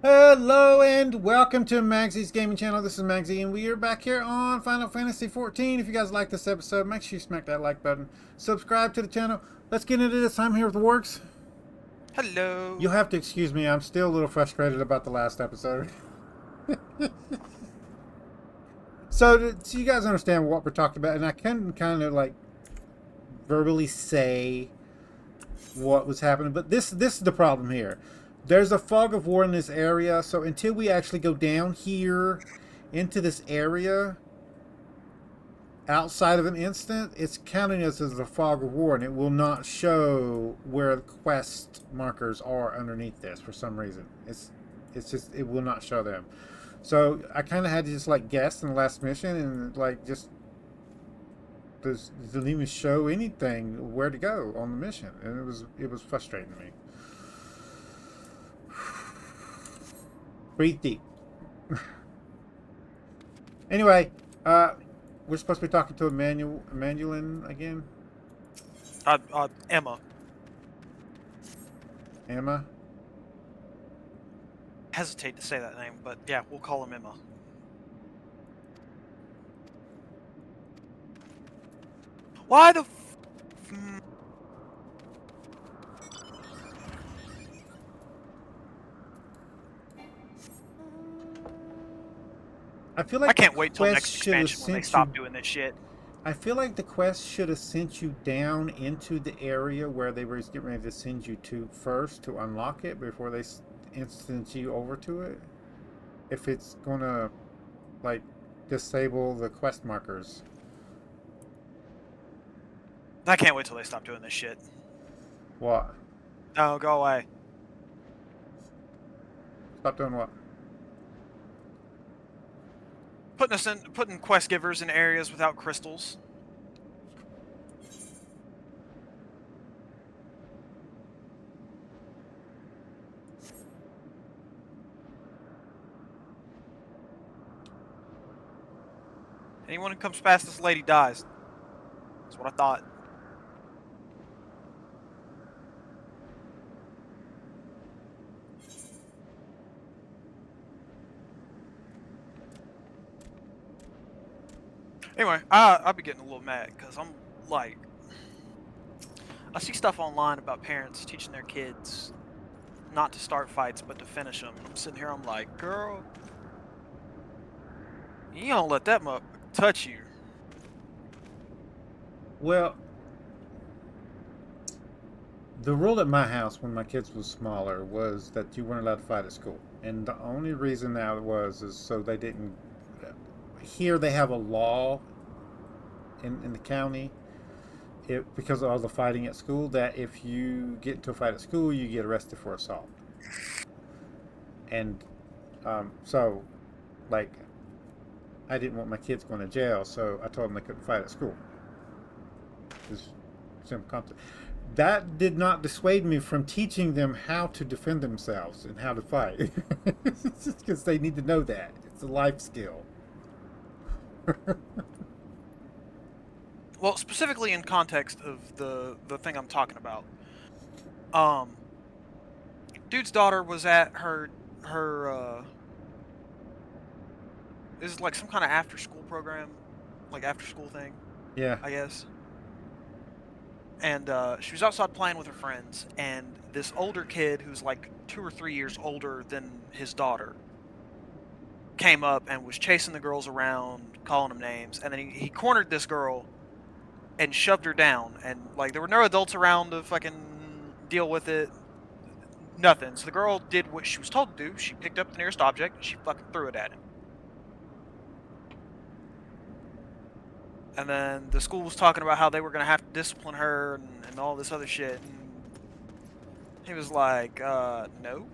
Hello and welcome to Maggie's Gaming Channel. This is Magzie and we are back here on Final Fantasy XIV. If you guys like this episode, make sure you smack that like button. Subscribe to the channel. Let's get into this. I'm here with Worgs. Hello. You'll have to excuse me. I'm still a little frustrated about the last episode. So you guys understand what we're talking about, and I can kind of like verbally say what was happening, but this is the problem here. There's a fog of war in this area, so until we actually go down here into this area outside of an instant, it's counting us as a fog of war, and it will not show where the quest markers are underneath this for some reason. It's just it will not show them. So I kind of had to just like guess in the last mission, and like just didn't even show anything where to go on the mission, and it was frustrating me. Breathe deep. Anyway, we're supposed to be talking to Emmanellain again. Emma. Emma. Hesitate to say that name, but yeah, we'll call him Emma. Why the f... I feel like I can't wait till quest next should have expansion when they sent stop you. doing this shit. I feel like the quest should have sent you down into the area where they were getting ready to send you to first to unlock it before they instant you over to it. If it's gonna like disable the quest markers. I can't wait till they stop doing this shit. What? No, go away. Stop doing what? Putting quest givers in areas without crystals. Anyone who comes past this lady dies. That's what I thought. Anyway, I'll be getting a little mad because I'm like, I see stuff online about parents teaching their kids not to start fights but to finish them. I'm sitting here, I'm like, girl, you don't let that muck touch you. Well, the rule at my house when my kids was smaller was that you weren't allowed to fight at school, and the only reason that was is so they didn't. Here they have a law in the county, because of all the fighting at school, that if you get into a fight at school, you get arrested for assault. And so, like, I didn't want my kids going to jail, so I told them they couldn't fight at school. It's simple concept. That did not dissuade me from teaching them how to defend themselves and how to fight. It's just because they need to know that. It's a life skill. Well, specifically in context of the thing I'm talking about. Um, dude's daughter was at her this is like some kind of after school program, like after school thing, Yeah. I guess. And she was outside playing with her friends, and this older kid who's like 2 or 3 years older than his daughter came up and was chasing the girls around, calling them names, and then he cornered this girl and shoved her down, and like there were no adults around to fucking deal with it. Nothing. So the girl did what she was told to do. She picked up the nearest object and she fucking threw it at him. And then the school was talking about how they were going to have to discipline her and all this other shit. And he was like, no.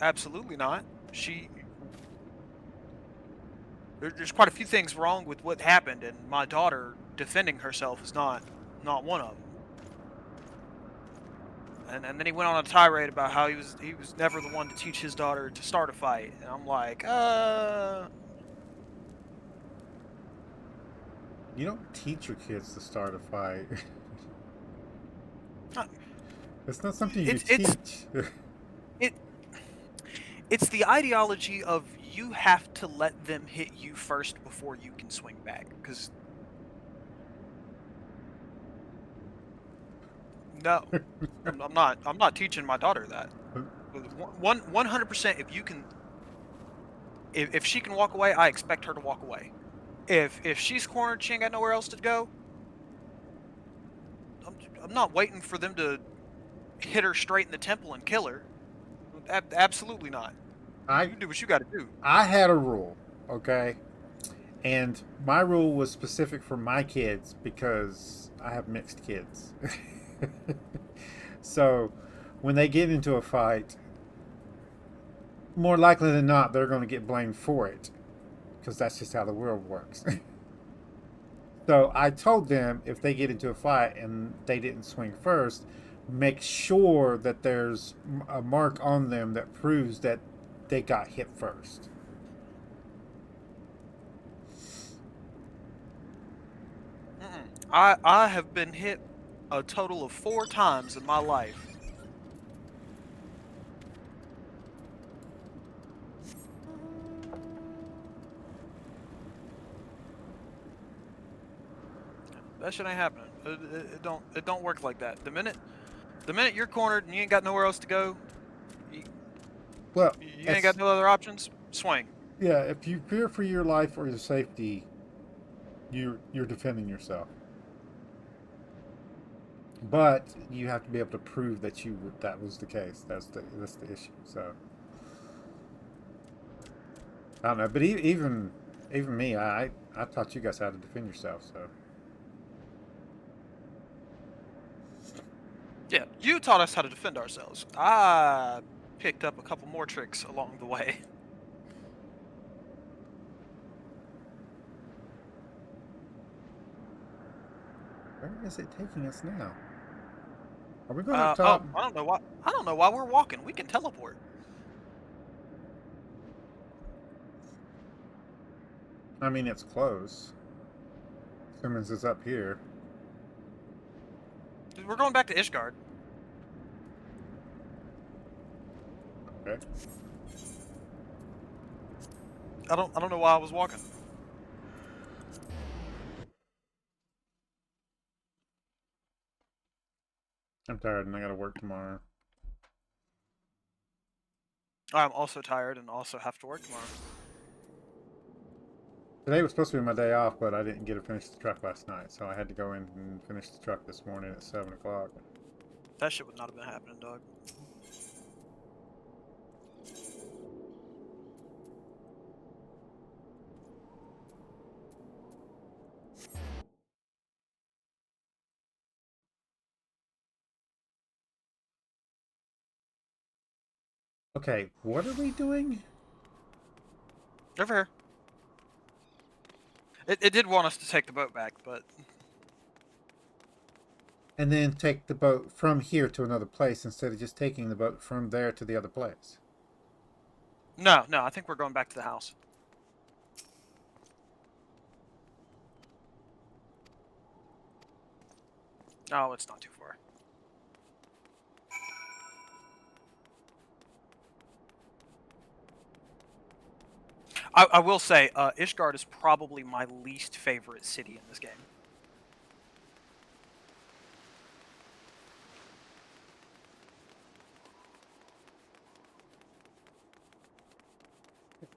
Absolutely not. There's quite a few things wrong with what happened, and my daughter defending herself is not one of them. And then he went on a tirade about how he was never the one to teach his daughter to start a fight. And I'm like, You don't teach your kids to start a fight. It's not something you it's teach. it It's the ideology of you have to let them hit you first before you can swing back. Because no, I'm not. I'm not teaching my daughter that. 100%. If you can, if she can walk away, I expect her to walk away. If she's cornered, she ain't got nowhere else to go. I'm not waiting for them to hit her straight in the temple and kill her. Absolutely not. I You do what you got to do. I had a rule, okay, and my rule was specific for my kids because I have mixed kids. So when they get into a fight, more likely than not, they're going to get blamed for it because that's just how the world works. So I told them if they get into a fight and they didn't swing first, make sure that there's a mark on them that proves that they got hit first. I have been hit a total of 4 times in my life. That shit ain't happening. It don't work like that. The minute you're cornered and you ain't got nowhere else to go, you, Well, you ain't got no other options. Swing. yeah, if you fear for your life or your safety, you're defending yourself. But you have to be able to prove that that was the case. That's the issue. So I don't know, but even me, I taught you guys how to defend yourself. So Yeah, you taught us how to defend ourselves. I picked up a couple more tricks along the way. where is it taking us now? Are we going up Oh, top? I don't know why. I don't know why we're walking. We can teleport. I mean, it's close. Simmons is up here. We're going back to Ishgard. Okay. I don't know why I was walking. I'm tired and I got to work tomorrow. I'm also tired and also have to work tomorrow. Today was supposed to be my day off, but I didn't get to finish the truck last night, so I had to go in and finish the truck this morning at 7 o'clock. That shit would not have been happening, dog. Okay, what are we doing? Over here. It did want us to take the boat back, but And then take the boat from here to another place instead of just taking the boat from there to the other place. no, I think we're going back to the house. Oh, it's not too far. I will say, Ishgard is probably my least favorite city in this game.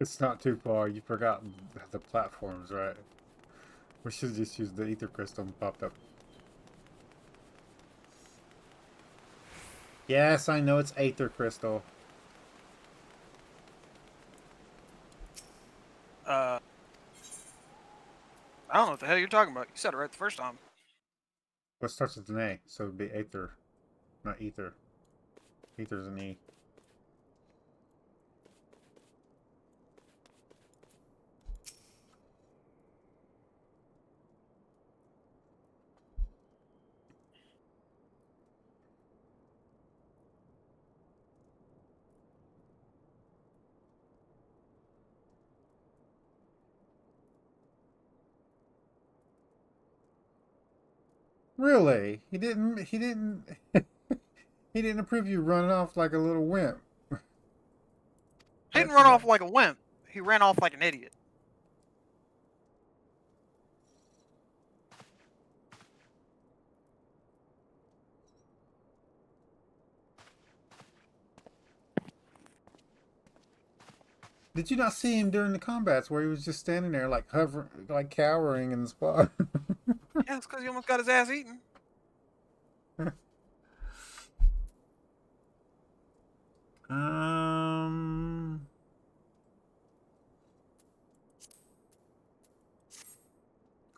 It's not too far. You've forgotten the platforms, right? We should have just used the ether crystal and popped up. Yes, I know it's ether crystal. I don't know what the hell you're talking about. You said it right the first time. What starts with an A, so it'd be ether, not ether. Ether's an E. Really? He didn't approve you running off like a little wimp. He didn't run off like a wimp. He ran off like an idiot. Did you not see him during the combats where he was just standing there like hovering, like cowering in the spot? Yeah, it's because he almost got his ass eaten.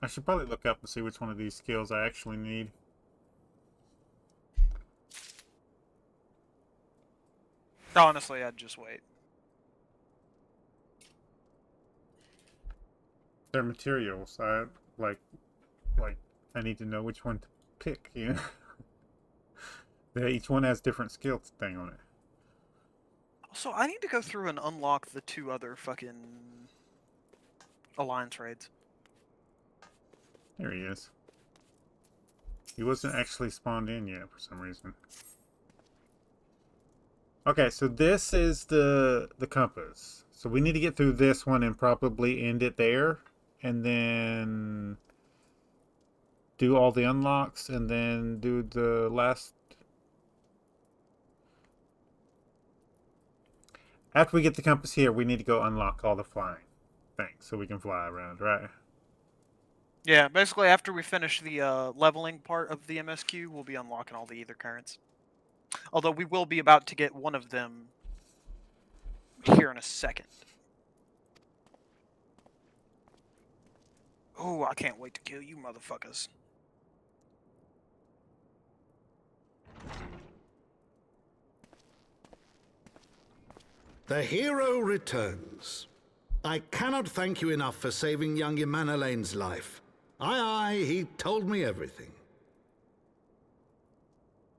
I should probably look up and see which one of these skills I actually need. Honestly, I'd just wait. They're materials. Like I need to know which one to pick. You know, each one has different skill thing on it. So I need to go through and unlock the 2 other fucking alliance raids. There he is. He wasn't actually spawned in yet for some reason. Okay, so this is the compass. So we need to get through this one and probably end it there, and then do all the unlocks, and then do the last. After we get the compass here, we need to go unlock all the flying things so we can fly around, right? Yeah, basically after we finish the leveling part of the MSQ, we'll be unlocking all the ether currents. Although we will be about to get one of them here in a second. Oh, I can't wait to kill you motherfuckers. The hero returns. I cannot thank you enough for saving young Emmanellain's life. Aye, he told me everything.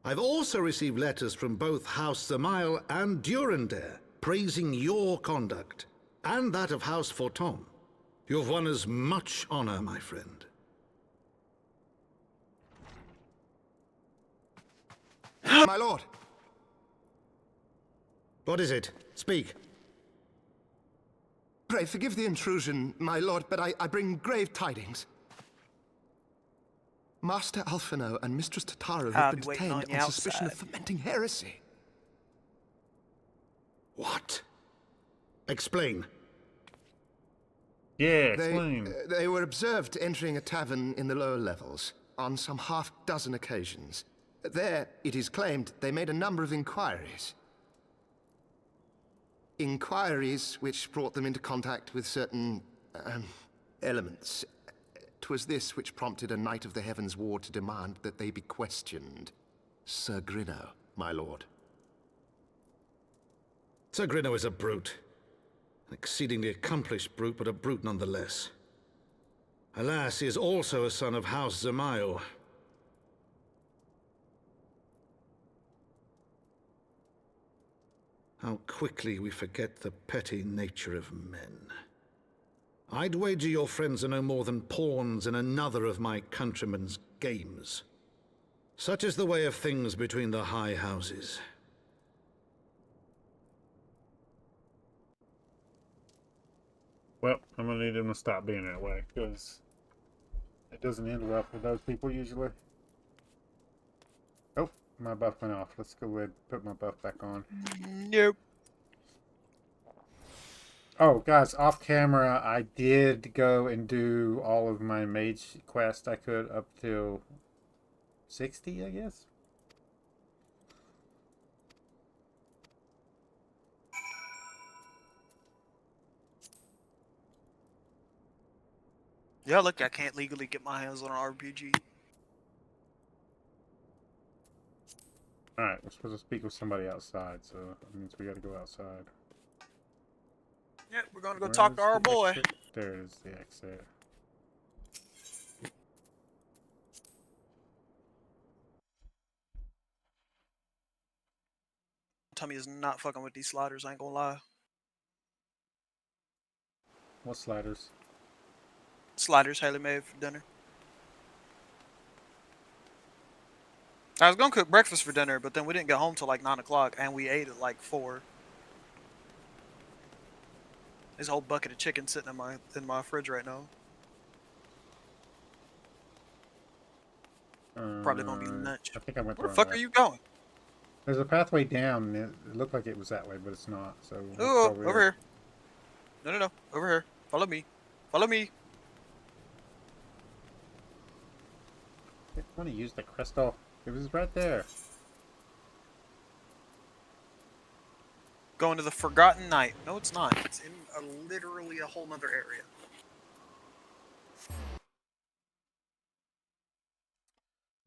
I've also received letters from both House Zamail and Durandare praising your conduct, and that of House Forton. You've won us much honor, my friend. My lord! What is it? Speak. Pray forgive the intrusion, my lord, but I bring grave tidings. Master Alphino and Mistress Tataru have been detained on suspicion of fomenting heresy. What? Explain. Yeah, explain. They were observed entering a tavern in the lower levels on some half-dozen occasions. There, it is claimed, they made a number of inquiries. Inquiries which brought them into contact with certain elements. 'Twas this which prompted a Knight of the Heavens Ward to demand that they be questioned. Sir Grinno, my lord. Sir Grinno is a brute. An exceedingly accomplished brute, but a brute nonetheless. Alas, he is also a son of House Zamail. How quickly we forget the petty nature of men. I'd wager your friends are no more than pawns in another of my countrymen's games. Such is the way of things between the high houses. Well, I'm gonna need him to stop being that way, because it doesn't end well for those people usually. Oh, my buff went off. Let's go ahead and put my buff back on. Nope. Oh, guys, off camera, I did go and do all of my mage quest I could up till 60, I guess. Yeah, look, I can't legally get my hands on an RPG. Alright, we're supposed to speak with somebody outside, so that means we gotta go outside. Yeah, we're gonna go talk to our boy. Exit? There is the exit. Tummy is not fucking with these sliders, I ain't gonna lie. What sliders? Sliders Haley made for dinner. I was gonna cook breakfast for dinner, but then we didn't get home till like 9 o'clock, and we ate at like 4. There's a whole bucket of chicken sitting in my fridge right now. Probably gonna be lunch. I think I went the Where the wrong fuck way. are you going? There's a pathway down, and it looked like it was that way, but it's not. So let's go Oh, over over here. here. No. Over here. Follow me. Follow me. I want to use the crystal. It was right there. Going to the Forgotten Night. No, it's not. It's in literally a whole nother area.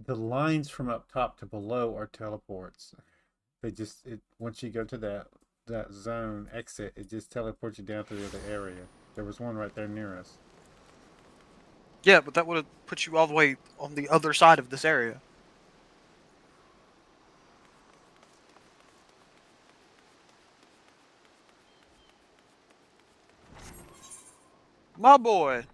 The lines from up top to below are teleports. They just once you go to that zone exit, it just teleports you down to the other area. There was one right there near us. Yeah, but that would have put you all the way on the other side of this area. My boy.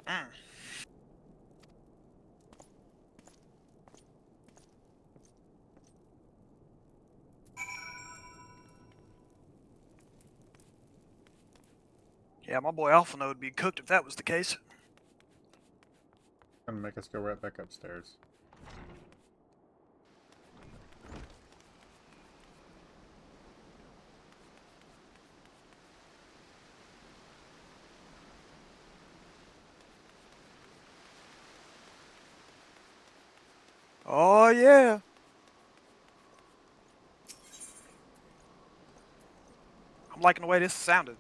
Mm. Yeah, my boy Alpha would be cooked if that was the case. Gonna make us go right back upstairs. Oh, yeah. I'm liking the way this sounded.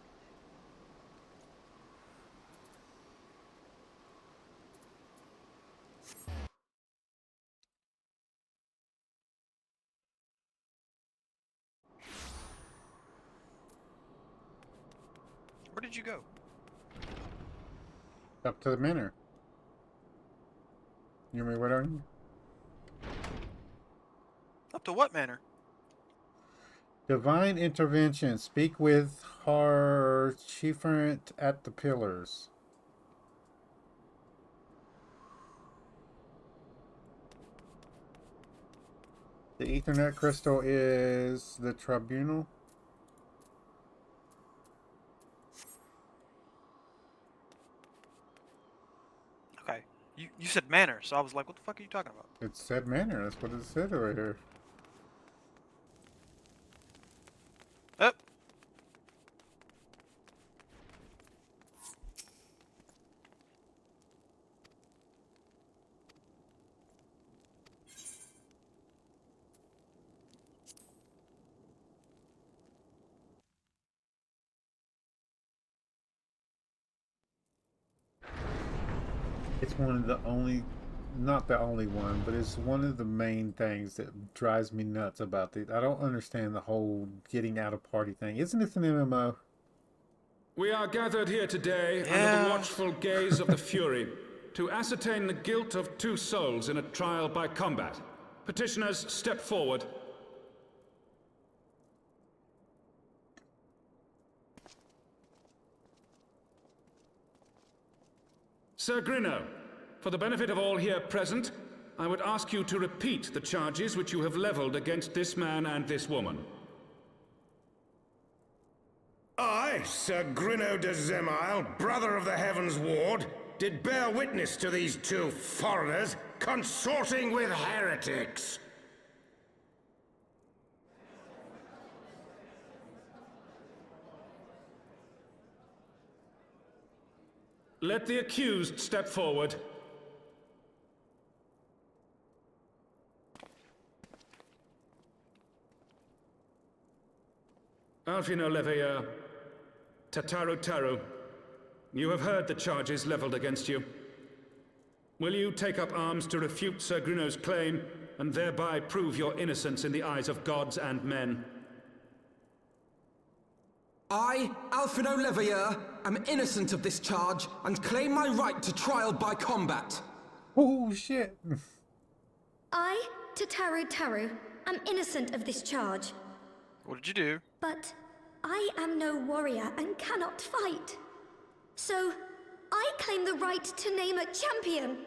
Where did you go? Up to the manor. You want me to wait on you? Up to what manor? Divine intervention. Speak with her chiefrant at the pillars. The Ethernet crystal is the tribunal. Okay. You said manor, so I was like, what the fuck are you talking about? It said manor. That's what it said right here. Up. It's one of the only, not the only one, but it's one of the main things that drives me nuts about the. I don't understand the whole getting out of party thing. Isn't this an MMO? We are gathered here today under Yeah. the watchful gaze of the Fury to ascertain the guilt of 2 souls in a trial by combat. Petitioners, step forward. Sir Grinno, for the benefit of all here present, I would ask you to repeat the charges which you have leveled against this man and this woman. I, Sir Grinno de Zemile, brother of the Heavens Ward, did bear witness to these 2 foreigners consorting with heretics. Let the accused step forward. Alfino Leveilleur, Tataru Taru, you have heard the charges leveled against you. Will you take up arms to refute Sir Grino's claim, and thereby prove your innocence in the eyes of gods and men? I, Alfino Leveilleur, am innocent of this charge and claim my right to trial by combat. Oh shit. I, Tataru Taru, am innocent of this charge. What did you do? But I am no warrior and cannot fight. So, I claim the right to name a champion.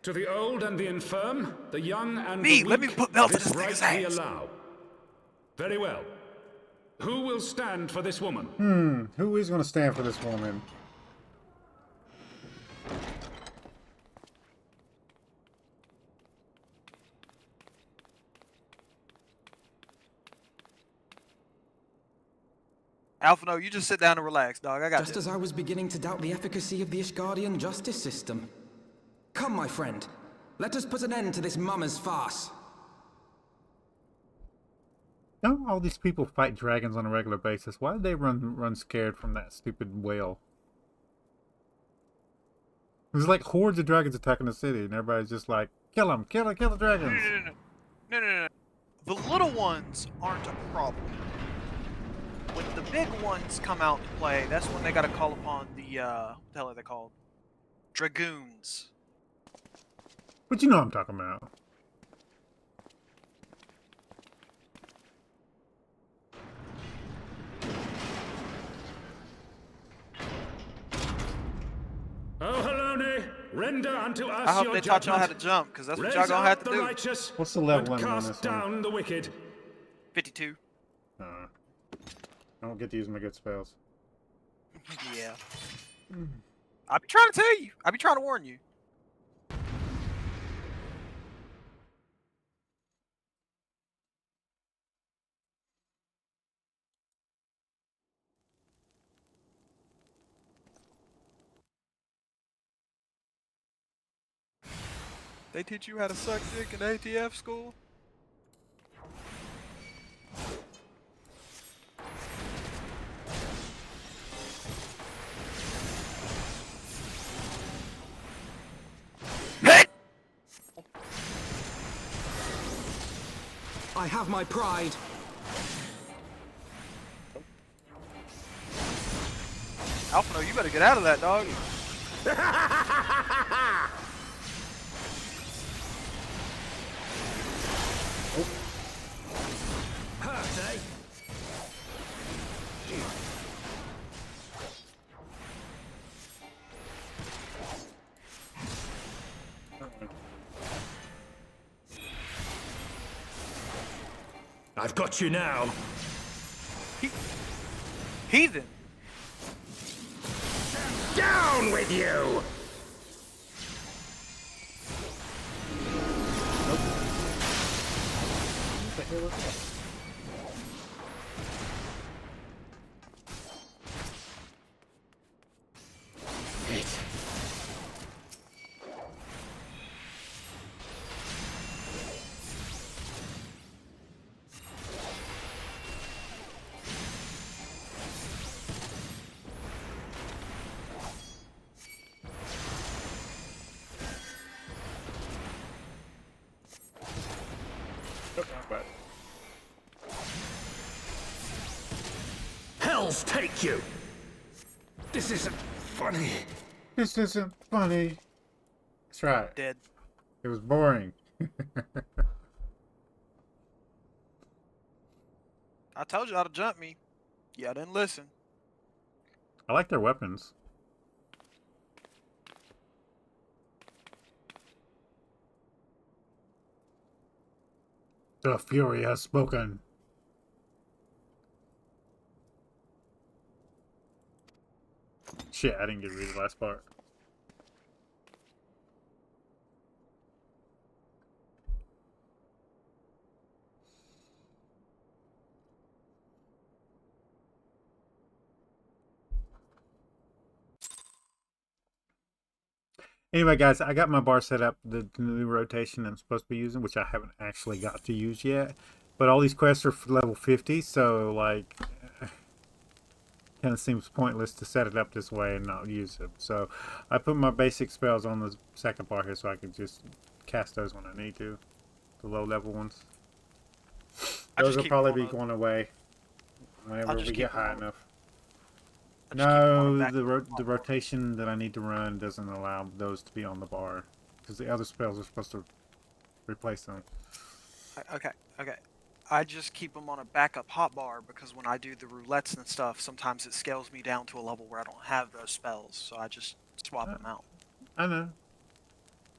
To the old and the infirm, the young and Me, the weak, let me put belt in this this right nigga's we ass. allow. Very well. Who will stand for this woman? Who is going to stand for this woman? Alphino, you just sit down and relax, dog. I got Just this. as I was beginning to doubt the efficacy of the Ishgardian justice system. Come, my friend. Let us put an end to this mummer's farce. Don't all these people fight dragons on a regular basis? Why do they run scared from that stupid whale? There's like hordes of dragons attacking the city, and everybody's just like, kill them, kill the dragons. No. The little ones aren't a problem. When the big ones come out to play, that's when they gotta call upon the, what the hell are they called? Dragoons. But you know what I'm talking about. Oh, Halone, render unto us I hope your they taught y'all how to judgment. jump, because that's what Raise y'all gonna have up to the do. righteous What's the level and limit on cast this one? down the wicked. 52. I don't get to use my good spells. Yeah. I be trying to tell you. I be trying to warn you. They teach you how to suck dick in ATF school? I have my pride. Alphino, you better get out of that, dog. Hurt, eh? I've got you now. Heathen. Down with you! What the hell is that? Hells take you! This isn't funny. This isn't funny. That's right. Dead. It was boring. I told you how to jump me. Yeah, I didn't listen. I like their weapons. The Fury has spoken. Shit, I didn't get to read the last part. Anyway, guys, I got my bar set up, the new rotation I'm supposed to be using, which I haven't actually got to use yet. But all these quests are for level 50, so, like, kind of seems pointless to set it up this way and not use them. So I put my basic spells on the second bar here so I can just cast those when I need to, the low-level ones. Those will probably be going away whenever we get high enough. No, the rotation that I need to run doesn't allow those to be on the bar because the other spells are supposed to replace them. Okay. I just keep them on a backup hotbar because when I do the roulettes and stuff, sometimes it scales me down to a level where I don't have those spells, so I just swap them out. I know.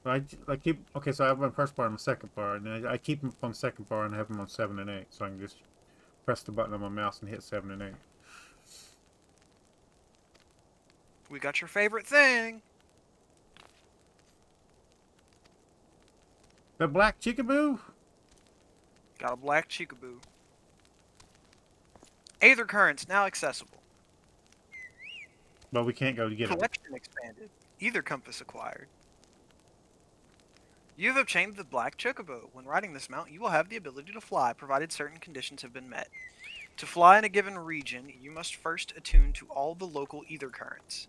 But I keep okay. So I have my first bar and my second bar, and I keep them on the second bar and have them on 7 and 8, so I can just press the button on my mouse and hit 7 and 8. We got your favorite thing. The black chickaboo. Got a black chickaboo. Aether currents now accessible. But we can't go to get them. Collection expanded. Ether compass acquired. You have obtained the black chocobo. When riding this mount, you will have the ability to fly, provided certain conditions have been met. To fly in a given region, you must first attune to all the local ether currents.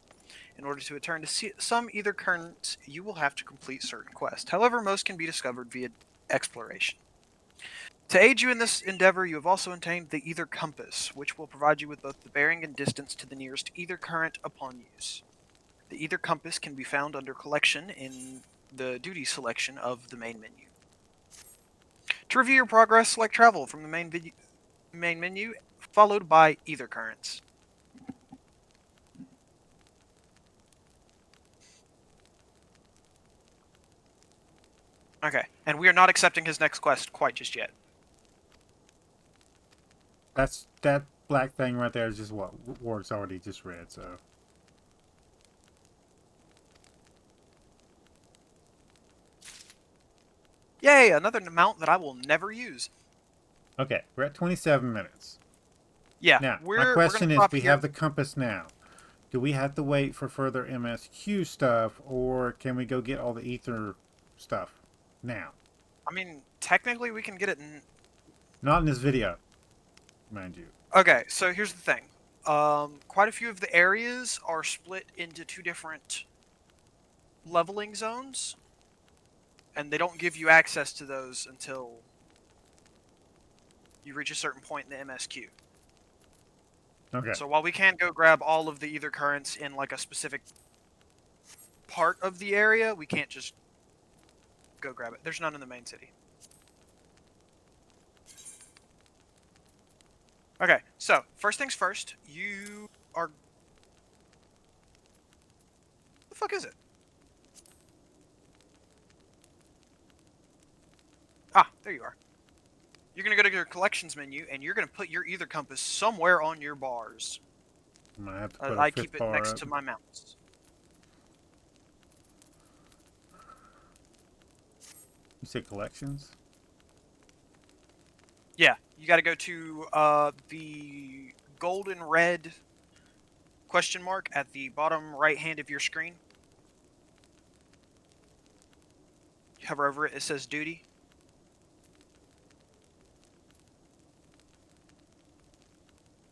In order to attune to some ether currents, you will have to complete certain quests. However, most can be discovered via exploration. To aid you in this endeavor, you have also obtained the Ether Compass, which will provide you with both the bearing and distance to the nearest ether current upon use. The Ether Compass can be found under Collection in the Duty selection of the main menu. To review your progress, select Travel from the main menu, followed by Ether Currents. Okay, and we are not accepting his next quest quite just yet. That black thing right there is just what Worgs already just read, so. Yay, another mount that I will never use. Okay, we're at 27 minutes. Yeah, now, my question is, we have the compass now. Do we have to wait for further MSQ stuff, or can we go get all the ether stuff now? I mean, technically we can get it not in this video, mind you. Okay, so here's the thing. Quite a few of the areas are split into 2 different leveling zones, and they don't give you access to those until you reach a certain point in the MSQ. Okay. So while we can go grab all of the ether currents in like a specific part of the area, we can't just go grab it. There's none in the main city. Okay, so first things first, you are... What the fuck is it? Ah, there you are. You're going to go to your collections menu, and you're going to put your ether compass somewhere on your bars. I'm going to have to put I keep it next to my mounts. You said collections? Yeah, you got to go to the golden red question mark at the bottom right hand of your screen. Hover over it, it says duty.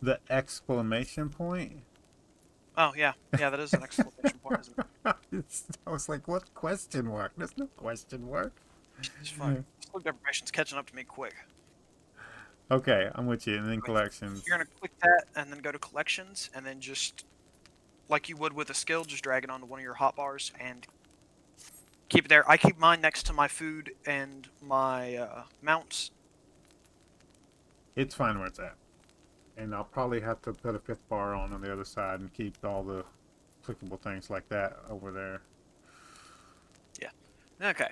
The exclamation point? Oh, yeah. Yeah, that is an exclamation point, isn't it? I was like, what question mark? There's no question mark. It's fine. Sleep deprivation's catching up to me quick. Okay, I'm with you. And then collections. You're going to click that and then go to collections, and then just, like you would with a skill, just drag it onto one of your hotbars and keep it there. I keep mine next to my food and my mounts. It's fine where it's at. And I'll probably have to put a 5th bar on the other side and keep all the applicable things like that over there. Yeah. Okay.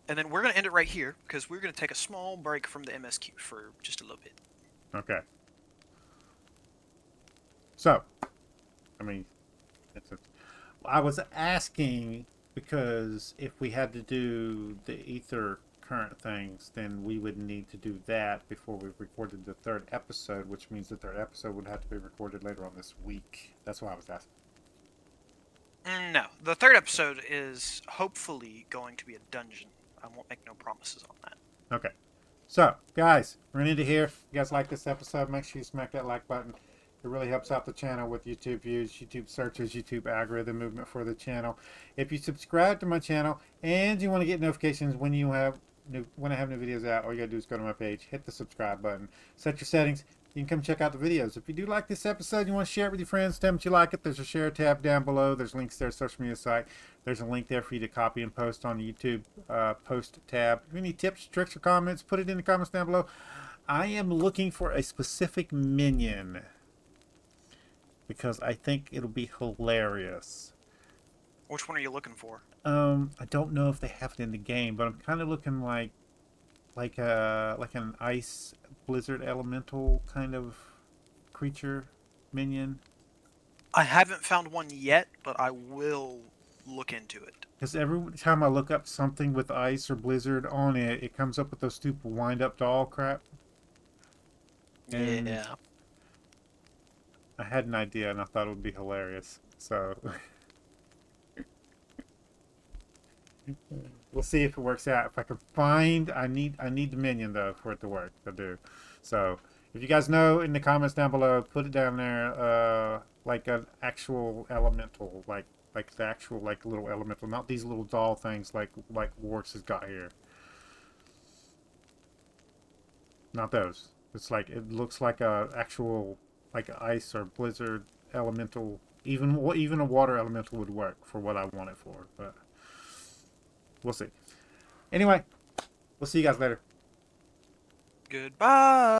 And then we're going to end it right here, because we're going to take a small break from the MSQ for just a little bit. Okay. So, I mean, I was asking because if we had to do the ether current things, then we would need to do that before we recorded the 3rd episode, which means the 3rd episode would have to be recorded later on this week. That's why I was asking. No, the third episode is hopefully going to be a dungeon. I won't make no promises on that. Okay. So, guys, we're into here. If you guys like this episode, make sure you smack that like button. It really helps out the channel with YouTube views, YouTube searches, YouTube algorithm movement for the channel. If you subscribe to my channel and you want to get notifications when I have new videos out, all you gotta do is go to my page, hit the subscribe button, set your settings. You can come check out the videos. If you do like this episode, you want to share it with your friends, tell them that you like it, there's a share tab down below. There's links there, social media site. There's a link there for you to copy and post on the YouTube post tab. If you have any tips, tricks, or comments, put it in the comments down below. I am looking for a specific minion because I think it'll be hilarious. Which one are you looking for? I don't know if they have it in the game, but I'm kind of looking like an ice blizzard elemental kind of creature minion. I haven't found one yet, but I will look into it. Because every time I look up something with ice or blizzard on it, it comes up with those stupid wind-up doll crap. And yeah. I had an idea and I thought it would be hilarious. So we'll see if it works out. If I can find, I need the minion though for it to work. I do. So if you guys know in the comments down below, put it down there. Like an actual elemental, like the actual little elemental, not these little doll things like Worgs has got here. Not those. It's like it looks like a actual ice or blizzard elemental. Even a water elemental would work for what I want it for, but we'll see. Anyway, we'll see you guys later. Goodbye.